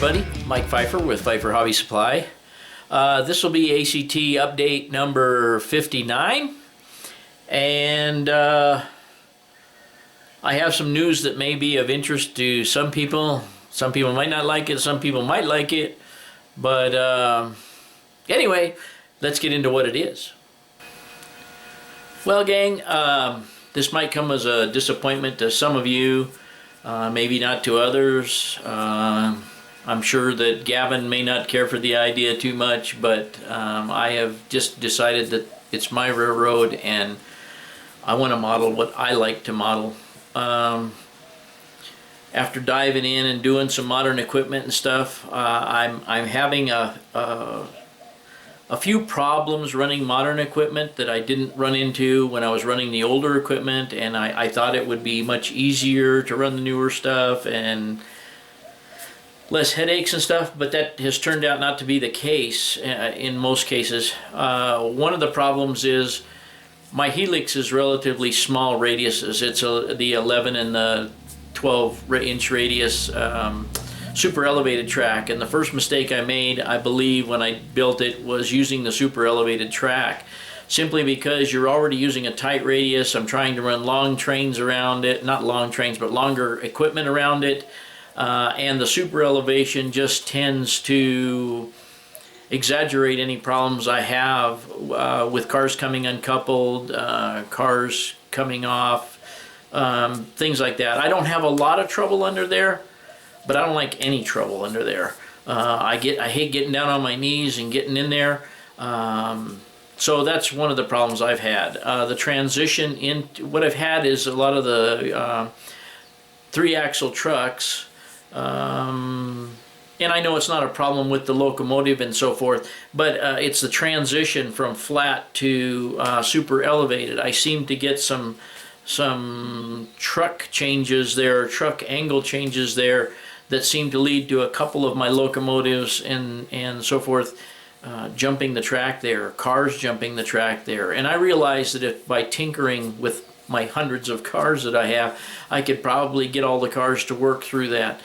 everybody, Mike Pfeiffer with Pfeiffer Hobby Supply. This will be ACT update number 59, and I have some news that may be of interest to some people. Some people might not like it, some people might like it, but anyway, let's get into what it is. Well, gang, this might come as a disappointment to some of you, maybe not to others. I'm sure that Gavin may not care for the idea too much, but I have just decided that it's my railroad and I want to model what I like to model. After diving in and doing some modern equipment and stuff, I'm having a few problems running modern equipment that I didn't run into when I was running the older equipment, and I thought it would be much easier to run the newer stuff and less headaches and stuff, but that has turned out not to be the case in most cases. One of the problems is my helix is relatively small radiuses. It's the 11 and the 12-inch radius super elevated track, and the first mistake I made, I believe, when I built it was using the super elevated track, simply because you're already using a tight radius. I'm trying to run long trains around it, not long trains, but longer equipment around it, and the super elevation just tends to exaggerate any problems I have with cars coming uncoupled, cars coming off, things like that. I don't have a lot of trouble under there, but I don't like any trouble under there. I hate getting down on my knees and getting in there. So that's one of the problems I've had. The transition into what I've had is a lot of the 3-axle trucks, and I know it's not a problem with the locomotive and so forth, but it's the transition from flat to super elevated. I seem to get some truck changes there, truck angle changes there, that seem to lead to a couple of my locomotives and so forth jumping the track there, cars jumping the track there. And I realized that if by tinkering with my hundreds of cars that I have, I could probably get all the cars to work through that.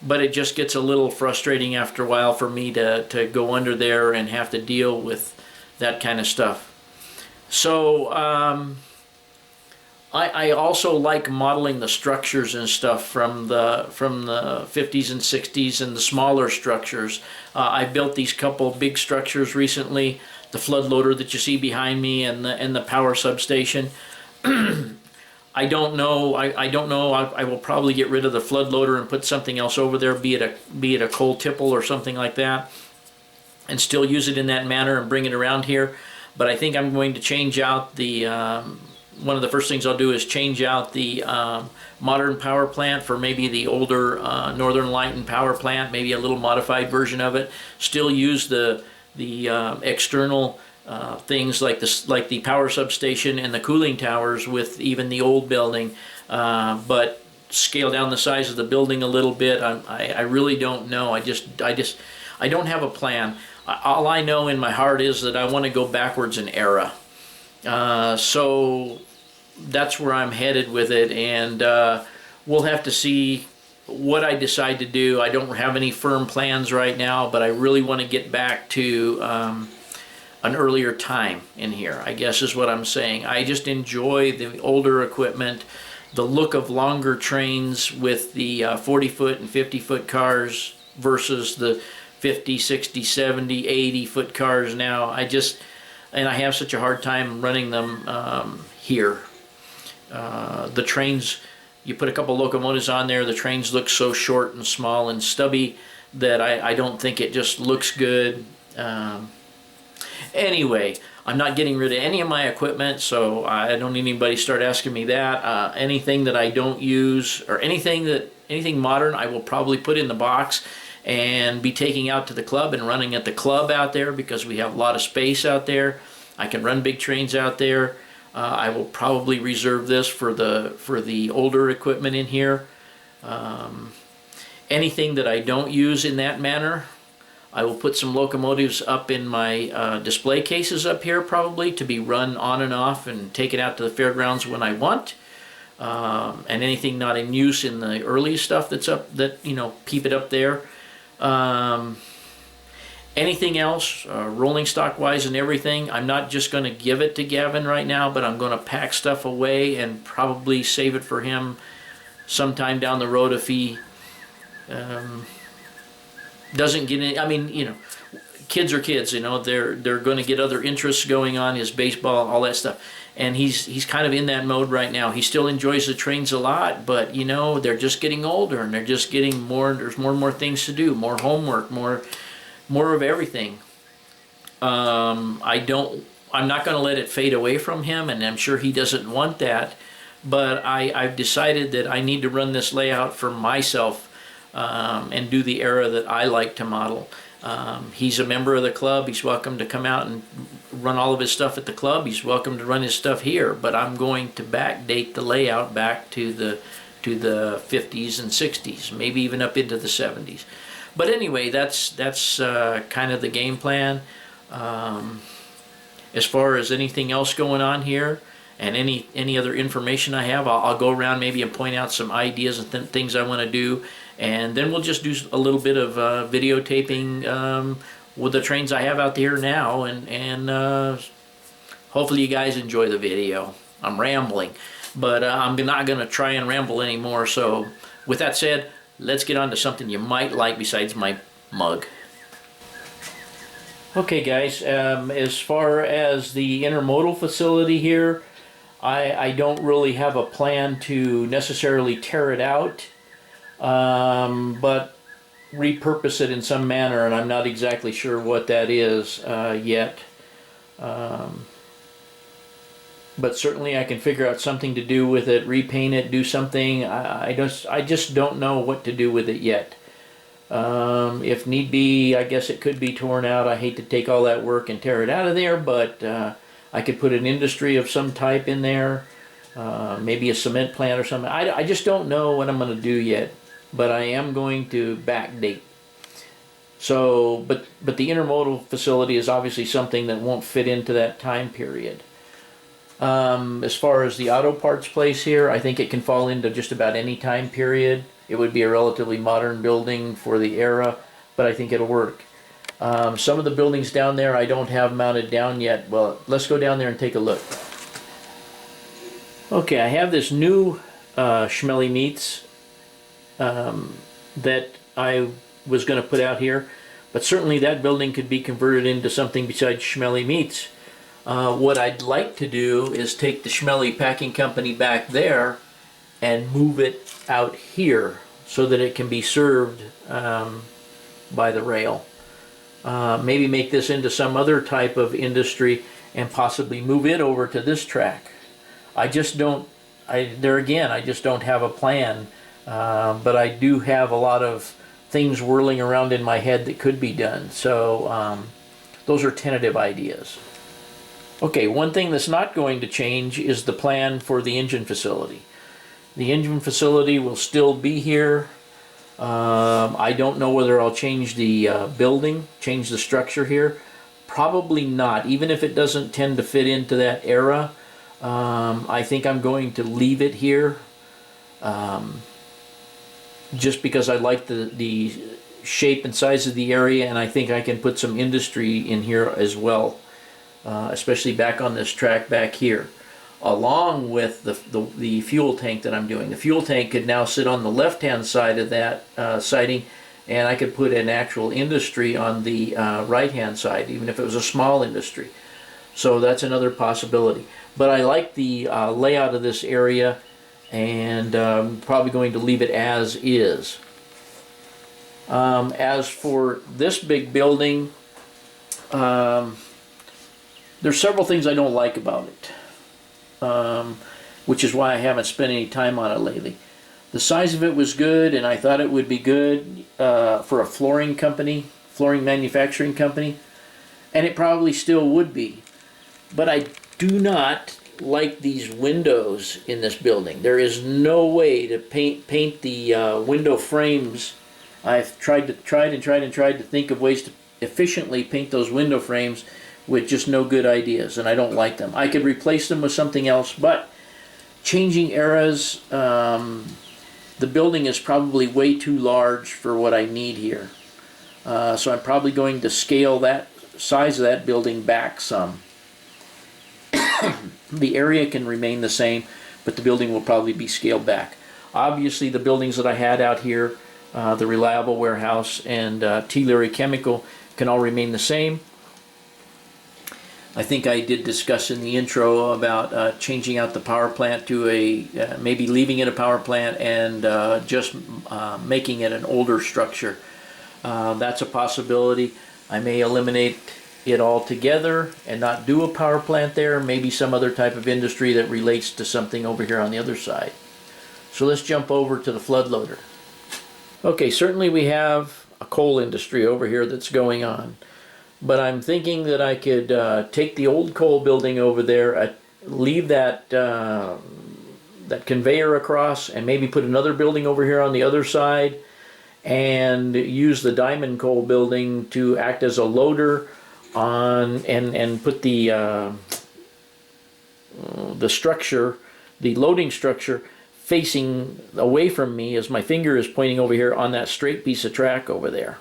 But it just gets a little frustrating after a while for me to go under there and have to deal with that kind of stuff. So I also like modeling the structures and stuff from the 50s and 60s and the smaller structures. I built these couple big structures recently, the flood loader that you see behind me and the power substation. I don't know. I will probably get rid of the flood loader and put something else over there, be it a coal tipple or something like that, and still use it in that manner and bring it around here. But I think I'm going to change out the one of the first things I'll do is change out the modern power plant for maybe the older Northern Light and power plant, maybe a little modified version of it. Still use the external things like the power substation and the cooling towers with even the old building, but scale down the size of the building a little bit. I really don't know. I don't have a plan. All I know in my heart is that I want to go backwards in era. So that's where I'm headed with it, and we'll have to see what I decide to do. I don't have any firm plans right now, but I really want to get back to an earlier time in here, I guess is what I'm saying. I just enjoy the older equipment, the look of longer trains with the 40-foot and 50-foot cars versus the 50, 60, 70, 80-foot cars now. And I have such a hard time running them here. The trains, you put a couple locomotives on there, the trains look so short and small and stubby that I don't think it just looks good. Anyway, I'm not getting rid of any of my equipment, so I don't need anybody to start asking me that. Anything that I don't use, or anything modern, I will probably put in the box and be taking out to the club and running at the club out there, because we have a lot of space out there. I can run big trains out there. I will probably reserve this for the older equipment in here. Anything that I don't use in that manner, I will put some locomotives up in my display cases up here, probably to be run on and off and taken out to the fairgrounds when I want. and anything not in use in the early stuff that's up, that, you know, keep it up there. Anything else, rolling stock wise and everything, I'm not just going to give it to Gavin right now, but I'm going to pack stuff away and probably save it for him sometime down the road if he doesn't get any. I mean, you know, kids are kids, you know, they're going to get other interests going on, his baseball, all that stuff. And he's kind of in that mode right now. He still enjoys the trains a lot, but you know, they're just getting older and they're just getting more, there's more and more things to do, more homework, more of everything. I'm not going to let it fade away from him, and I'm sure he doesn't want that, but I've decided that I need to run this layout for myself and do the era that I like to model. He's a member of the club. He's welcome to come out and run all of his stuff at the club. He's welcome to run his stuff here, but I'm going to backdate the layout back to the 50s and 60s, maybe even up into the 70s. But anyway, that's kind of the game plan. As far as anything else going on here and any other information I have, I'll go around maybe and point out some ideas and things I want to do, and then we'll just do a little bit of videotaping with the trains I have out there now, and hopefully you guys enjoy the video. I'm rambling, but I'm not going to try and ramble anymore. So with that said, let's get on to something you might like besides my mug. Okay guys, as far as the intermodal facility here, I don't really have a plan to necessarily tear it out, but repurpose it in some manner, and I'm not exactly sure what that is yet. But certainly I can figure out something to do with it, repaint it, do something. I just don't know what to do with it yet. If need be, I guess it could be torn out. I hate to take all that work and tear it out of there, but I could put an industry of some type in there, maybe a cement plant or something. I just don't know what I'm going to do yet, but I am going to backdate. So, but the intermodal facility is obviously something that won't fit into that time period. As far as the auto parts place here, I think it can fall into just about any time period. It would be a relatively modern building for the era, but I think it'll work. Some of the buildings down there I don't have mounted down yet. Well, let's go down there and take a look. Okay, I have this new Schmelly Meats that I was going to put out here, but certainly that building could be converted into something besides Schmelly Meats. What I'd like to do is take the Schmelly Packing Company back there and move it out here so that it can be served by the rail. Maybe make this into some other type of industry and possibly move it over to this track. I just don't have a plan, but I do have a lot of things whirling around in my head that could be done. So those are tentative ideas. Okay, one thing that's not going to change is the plan for the engine facility. The engine facility will still be here. I don't know whether I'll change the building, change the structure here. Probably not, even if it doesn't tend to fit into that era. I think I'm going to leave it here just because I like the shape and size of the area, and I think I can put some industry in here as well. Especially back on this track back here, along with the fuel tank that I'm doing. The fuel tank could now sit on the left-hand side of that siding, and I could put an actual industry on the right-hand side, even if it was a small industry. So that's another possibility. But I like the layout of this area, and probably going to leave it as is. As for this big building, there's several things I don't like about it, which is why I haven't spent any time on it lately. The size of it was good, and I thought it would be good for a flooring manufacturing company, and it probably still would be. But I do not like these windows in this building. There is no way to paint the window frames. I've tried to think of ways to efficiently paint those window frames with just no good ideas, and I don't like them. I could replace them with something else, but changing eras. The building is probably way too large for what I need here. So I'm probably going to scale that size of that building back some. The area can remain the same, but the building will probably be scaled back. Obviously, the buildings that I had out here, the Reliable Warehouse and T. Leary Chemical, can all remain the same. I think I did discuss in the intro about changing out the power plant to a, maybe leaving it a power plant and just making it an older structure. That's a possibility. I may eliminate it altogether and not do a power plant there, maybe some other type of industry that relates to something over here on the other side. So let's jump over to the flood loader. Okay, certainly we have a coal industry over here that's going on, but I'm thinking that I could take the old coal building over there, leave that that conveyor across, and maybe put another building over here on the other side, and use the diamond coal building to act as a loader on, and put the structure, the loading structure, facing away from me as my finger is pointing over here on that straight piece of track over there.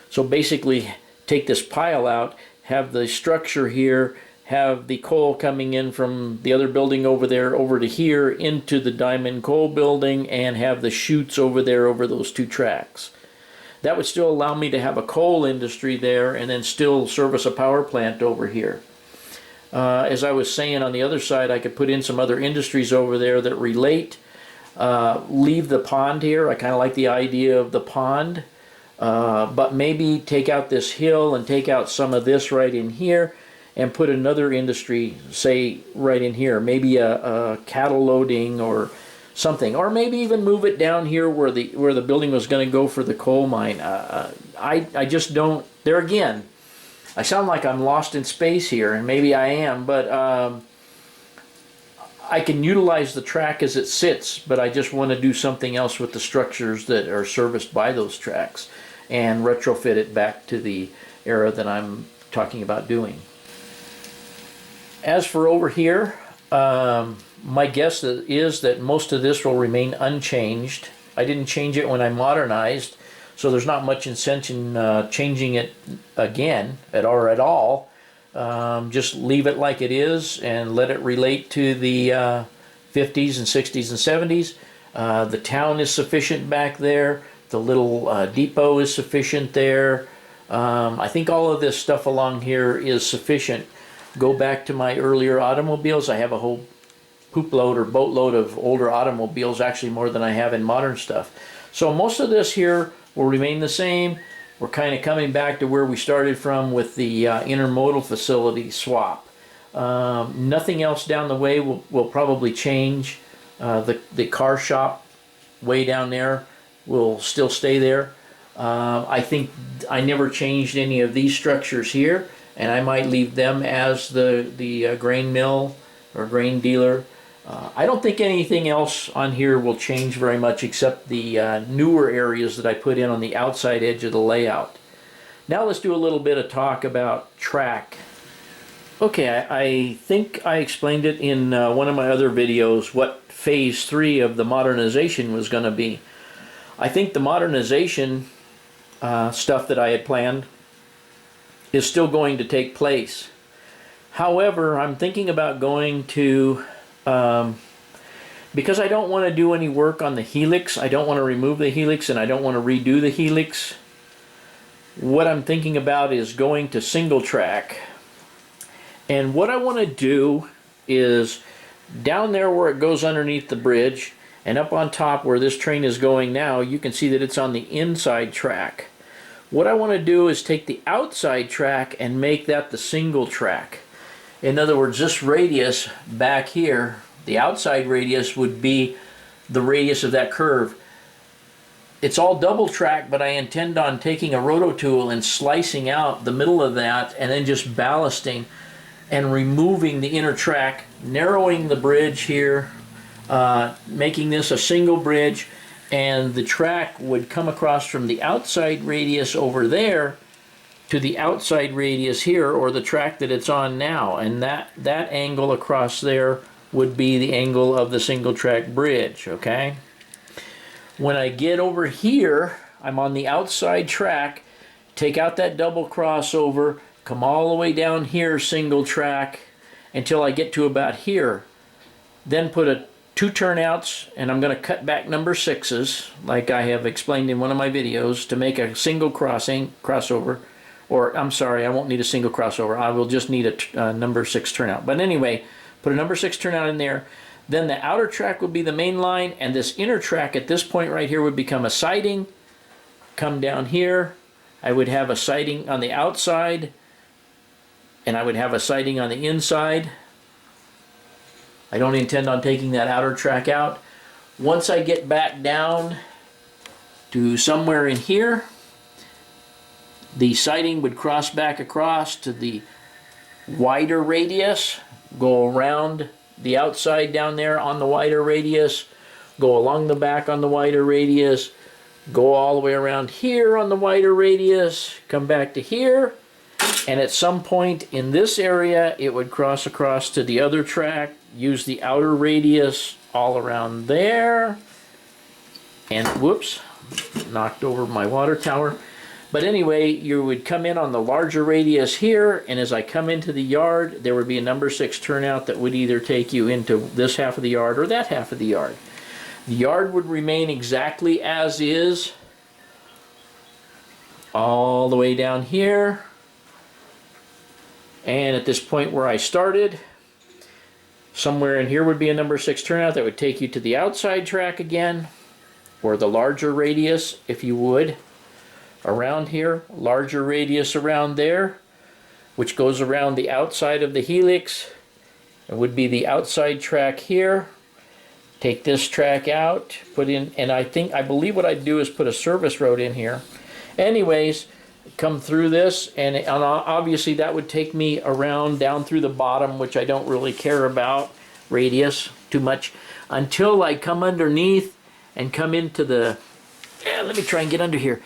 So basically take this pile out, have the structure here, have the coal coming in from the other building over there over to here into the diamond coal building, and have the chutes over there over those two tracks. That would still allow me to have a coal industry there and then still service a power plant over here. As I was saying, on the other side, I could put in some other industries over there that relate. Leave the pond here. I kind of like the idea of the pond, but maybe take out this hill and take out some of this right in here and put another industry, say, right in here. Maybe a cattle loading or something, or maybe even move it down here where the building was going to go for the coal mine. I just don't. There again, I sound like I'm lost in space here, and maybe I am, but I can utilize the track as it sits, but I just want to do something else with the structures that are serviced by those tracks and retrofit it back to the era that I'm talking about doing. As for over here, my guess is that most of this will remain unchanged. I didn't change it when I modernized, so there's not much sense in changing it again at all. Just leave it like it is and let it relate to the 50s and 60s and 70s. The town is sufficient back there. The little depot is sufficient there. I think all of this stuff along here is sufficient. Go back to my earlier automobiles. I have a whole poop load or boatload of older automobiles, actually more than I have in modern stuff. So most of this here will remain the same. We're kind of coming back to where we started from with the intermodal facility swap. Nothing else down the way will probably change. The car shop way down there will still stay there. I think I never changed any of these structures here, and I might leave them as the grain mill or grain dealer. I don't think anything else on here will change very much except the newer areas that I put in on the outside edge of the layout. Now let's do a little bit of talk about track. Okay, I think I explained it in one of my other videos what phase 3 of the modernization was going to be. I think the modernization stuff that I had planned is still going to take place. However, I'm thinking about going to because I don't want to do any work on the helix. I don't want to remove the helix, and I don't want to redo the helix. What I'm thinking about is going to single track. And what I want to do is down there where it goes underneath the bridge and up on top where this train is going now, you can see that it's on the inside track. What I want to do is take the outside track and make that the single track. In other words, this radius back here, the outside radius would be the radius of that curve. It's all double track, but I intend on taking a roto tool and slicing out the middle of that and then just ballasting and removing the inner track, narrowing the bridge here, making this a single bridge, and the track would come across from the outside radius over there to the outside radius here, or the track that it's on now, and that angle across there would be the angle of the single track bridge, okay? When I get over here, I'm on the outside track, take out that double crossover, come all the way down here single track until I get to about here. Then put a 2 turnouts, and I'm going to cut back number 6s, like I have explained in one of my videos, to make a single crossover. Or, I'm sorry, I won't need a single crossover. I will just need a number 6 turnout. But anyway, put a number 6 turnout in there. Then the outer track would be the main line, and this inner track at this point right here would become a siding. Come down here, I would have a siding on the outside, and I would have a siding on the inside. I don't intend on taking that outer track out. Once I get back down to somewhere in here, the siding would cross back across to the wider radius, go around the outside down there on the wider radius, go along the back on the wider radius, go all the way around here on the wider radius, come back to here, and at some point in this area it would cross across to the other track, use the outer radius all around there, and whoops, knocked over my water tower. But anyway, you would come in on the larger radius here, and as I come into the yard, there would be a number 6 turnout that would either take you into this half of the yard or that half of the yard. The yard would remain exactly as is all the way down here. And at this point where I started, somewhere in here would be a number 6 turnout that would take you to the outside track again, or the larger radius, if you would. Around here, larger radius around there, which goes around the outside of the helix. It would be the outside track here. Take this track out, put in, and I believe what I'd do is put a service road in here. Anyways, come through this, and obviously that would take me around down through the bottom, which I don't really care about, radius too much, until I come underneath and come into the, let me try and get under here.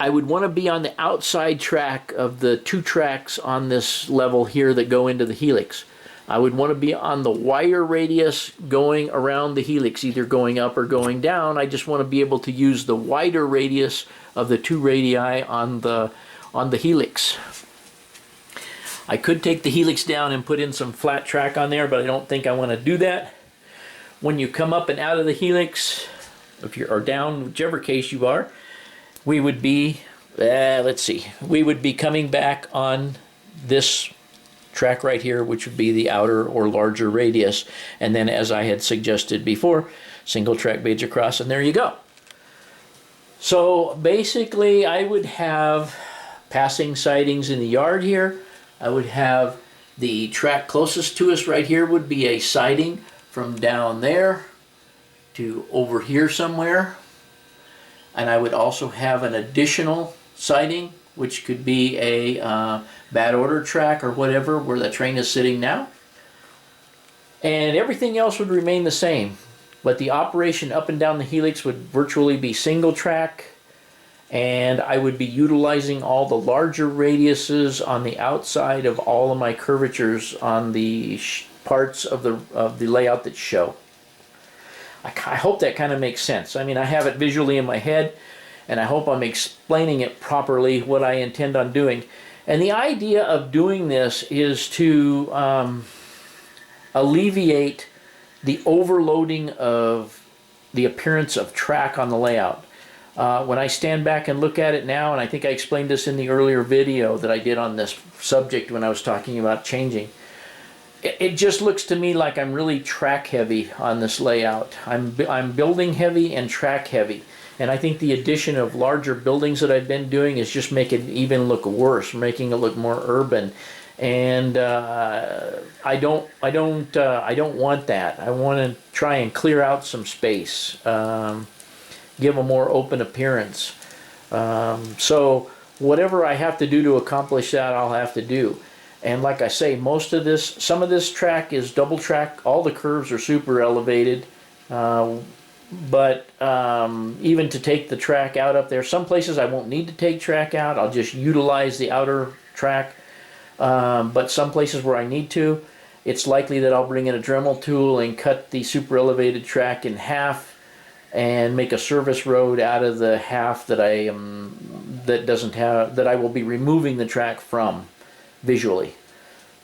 I would want to be on the outside track of the 2 tracks on this level here that go into the helix. I would want to be on the wider radius going around the helix, either going up or going down. I just want to be able to use the wider radius of the 2 radii on the helix. I could take the helix down and put in some flat track on there, but I don't think I want to do that. When you come up and out of the helix, if you're or down, whichever case you are, we would be, we would be coming back on this track right here, which would be the outer or larger radius. And then, as I had suggested before, single track beads across, and there you go. So basically, I would have passing sidings in the yard here. I would have the track closest to us right here would be a siding from down there to over here somewhere. And I would also have an additional siding, which could be a bad order track or whatever, where the train is sitting now. And everything else would remain the same. But the operation up and down the helix would virtually be single track. And I would be utilizing all the larger radiuses on the outside of all of my curvatures on the parts of the layout that show. I hope that kind of makes sense. I mean, I have it visually in my head, and I hope I'm explaining it properly, what I intend on doing. And the idea of doing this is to alleviate the overloading of the appearance of track on the layout. When I stand back and look at it now, and I think I explained this in the earlier video that I did on this subject when I was talking about changing, it just looks to me like I'm really track heavy on this layout. I'm building heavy and track heavy, and I think the addition of larger buildings that I've been doing is just making it even look worse, making it look more urban. And I don't want that. I want to try and clear out some space, give a more open appearance. So whatever I have to do to accomplish that, I'll have to do. And like I say, some of this track is double track. All the curves are super elevated. But even to take the track out up there, some places I won't need to take track out. I'll just utilize the outer track. But some places where I need to. it's likely that I'll bring in a Dremel tool and cut the super elevated track in half and make a service road out of the half that that I will be removing the track from visually.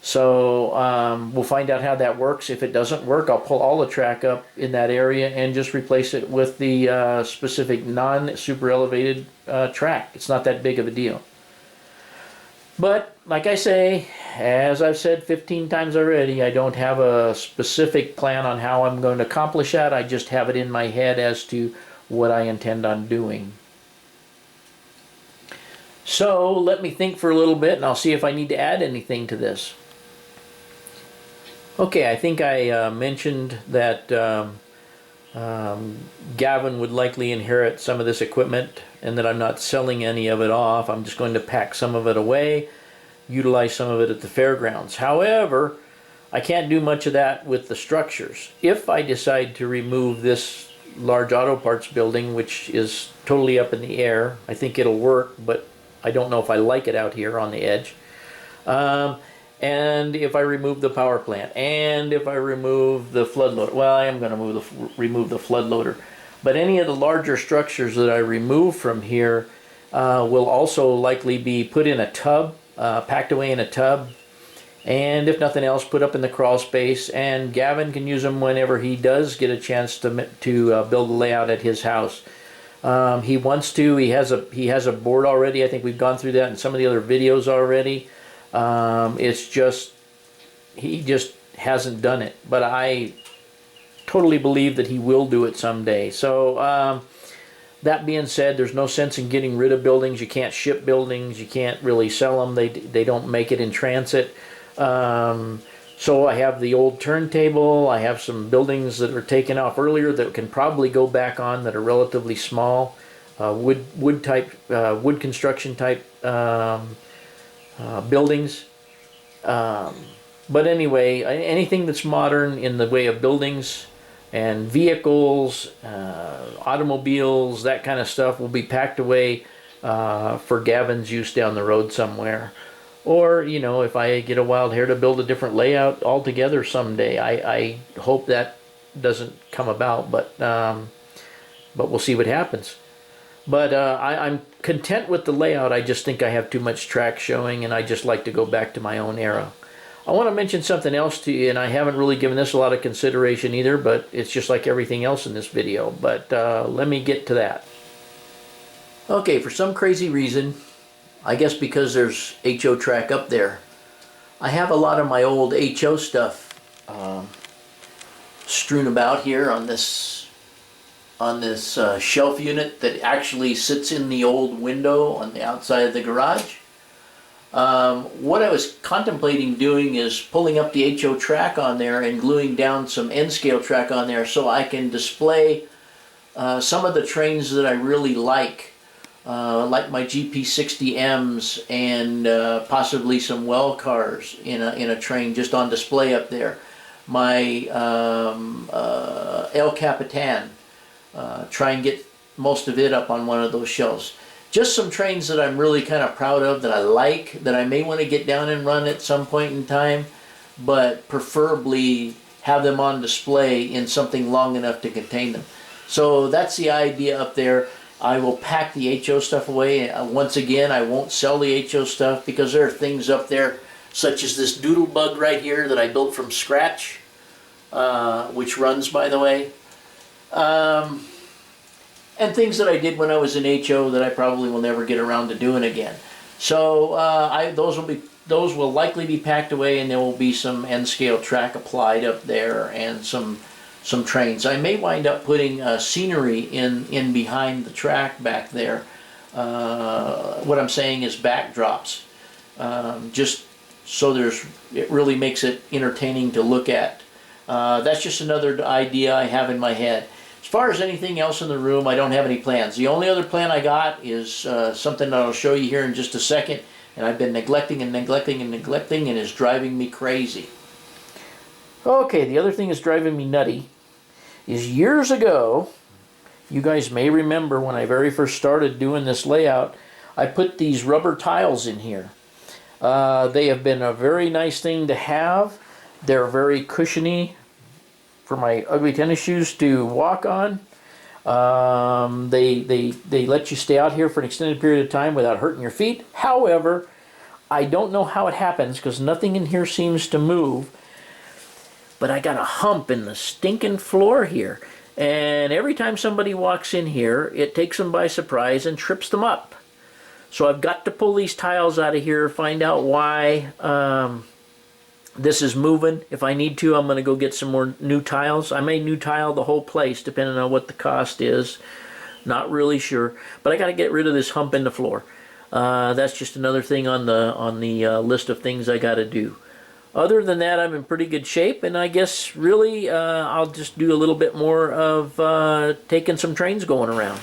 So we'll find out how that works. If it doesn't work, I'll pull all the track up in that area and just replace it with the specific non-super elevated track. It's not that big of a deal. But like I say, as I've said 15 times already, I don't have a specific plan on how I'm going to accomplish that. I just have it in my head as to what I intend on doing. So let me think for a little bit and I'll see if I need to add anything to this. Okay, I think I mentioned that Gavin would likely inherit some of this equipment and that I'm not selling any of it off. I'm just going to pack some of it away, utilize some of it at the fairgrounds. However, I can't do much of that with the structures. If I decide to remove this large auto parts building, which is totally up in the air, I think it'll work, but I don't know if I like it out here on the edge. And if I remove the power plant, and if I remove the flood loader, well, I am going to remove the flood loader. But any of the larger structures that I remove from here will also likely be put in a tub, packed away in a tub, and if nothing else, put up in the crawl space. And Gavin can use them whenever he does get a chance to build a layout at his house. He wants to. He has a board already. I think we've gone through that in some of the other videos already. It's just, he just hasn't done it, but I totally believe that he will do it someday. So, that being said, there's no sense in getting rid of buildings. You can't ship buildings. You can't really sell them. They don't make it in transit. So I have the old turntable. I have some buildings that are taken off earlier that can probably go back on that are relatively small, wood construction type, buildings. But anyway, anything that's modern in the way of buildings and vehicles, automobiles, that kind of stuff will be packed away for Gavin's use down the road somewhere. Or, you know, if I get a wild hair to build a different layout altogether someday. I hope that doesn't come about, but we'll see what happens. But I'm content with the layout. I just think I have too much track showing, and I just like to go back to my own era. I want to mention something else to you, and I haven't really given this a lot of consideration either, but it's just like everything else in this video. But let me get to that. Okay, for some crazy reason, I guess because there's HO track up there, I have a lot of my old HO stuff strewn about here on this shelf unit that actually sits in the old window on the outside of the garage. What I was contemplating doing is pulling up the HO track on there and gluing down some N-scale track on there so I can display some of the trains that I really like my GP60Ms and possibly some well cars in a train just on display up there. My El Capitan. Try and get most of it up on one of those shelves. Just some trains that I'm really kind of proud of, that I like, that I may want to get down and run at some point in time, but preferably have them on display in something long enough to contain them. So that's the idea up there. I will pack the HO stuff away. Once again, I won't sell the HO stuff because there are things up there such as this doodle bug right here that I built from scratch, which runs, by the way. And things that I did when I was in HO that I probably will never get around to doing again. So those will likely be packed away, and there will be some N-scale track applied up there and some trains. I may wind up putting scenery in behind the track back there. What I'm saying is backdrops, just so it really makes it entertaining to look at. That's just another idea I have in my head. As far as anything else in the room, I don't have any plans. The only other plan I got is something that I'll show you here in just a second, and I've been neglecting and neglecting and neglecting, and it's driving me crazy. Okay, the other thing that's driving me nutty is years ago, you guys may remember when I very first started doing this layout, I put these rubber tiles in here. They have been a very nice thing to have. They're very cushiony for my ugly tennis shoes to walk on. They let you stay out here for an extended period of time without hurting your feet. However, I don't know how it happens because nothing in here seems to move. But I got a hump in the stinking floor here. And every time somebody walks in here, it takes them by surprise and trips them up. So I've got to pull these tiles out of here, find out why this is moving. If I need to, I'm going to go get some more new tiles. I may new tile the whole place depending on what the cost is. Not really sure. But I got to get rid of this hump in the floor. That's just another thing on the list of things I got to do. Other than that, I'm in pretty good shape, and I guess really I'll just do a little bit more of taking some trains going around.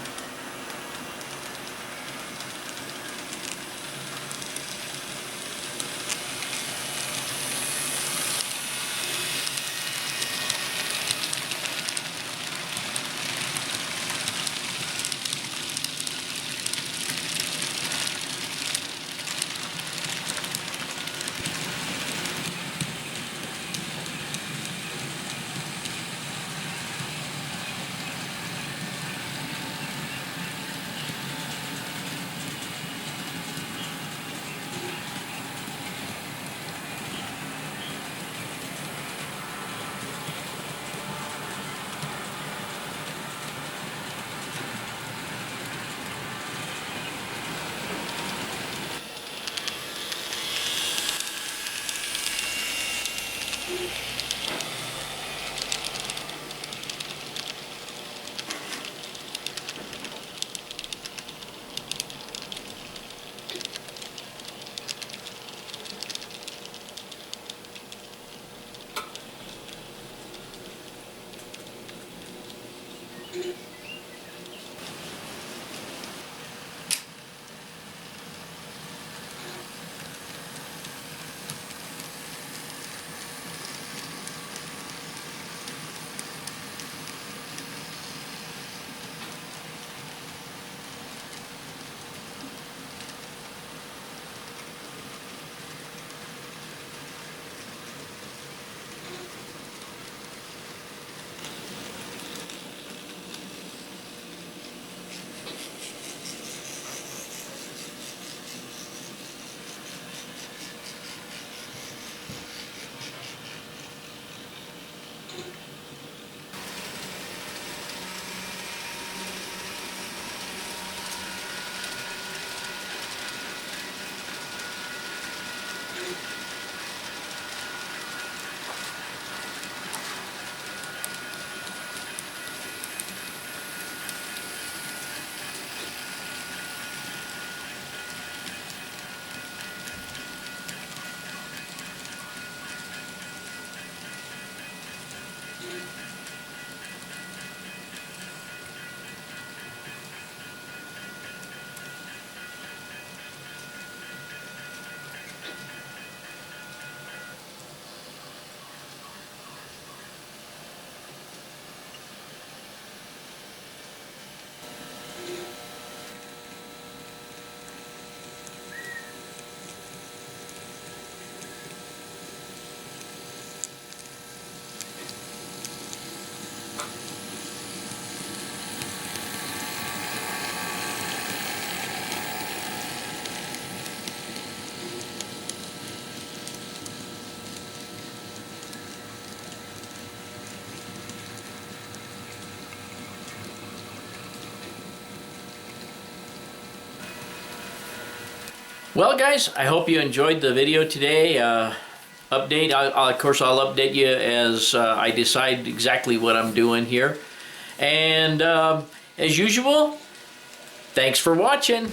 Well guys, I hope you enjoyed the video today. Update, of course I'll update you as I decide exactly what I'm doing here. And as usual, thanks for watching.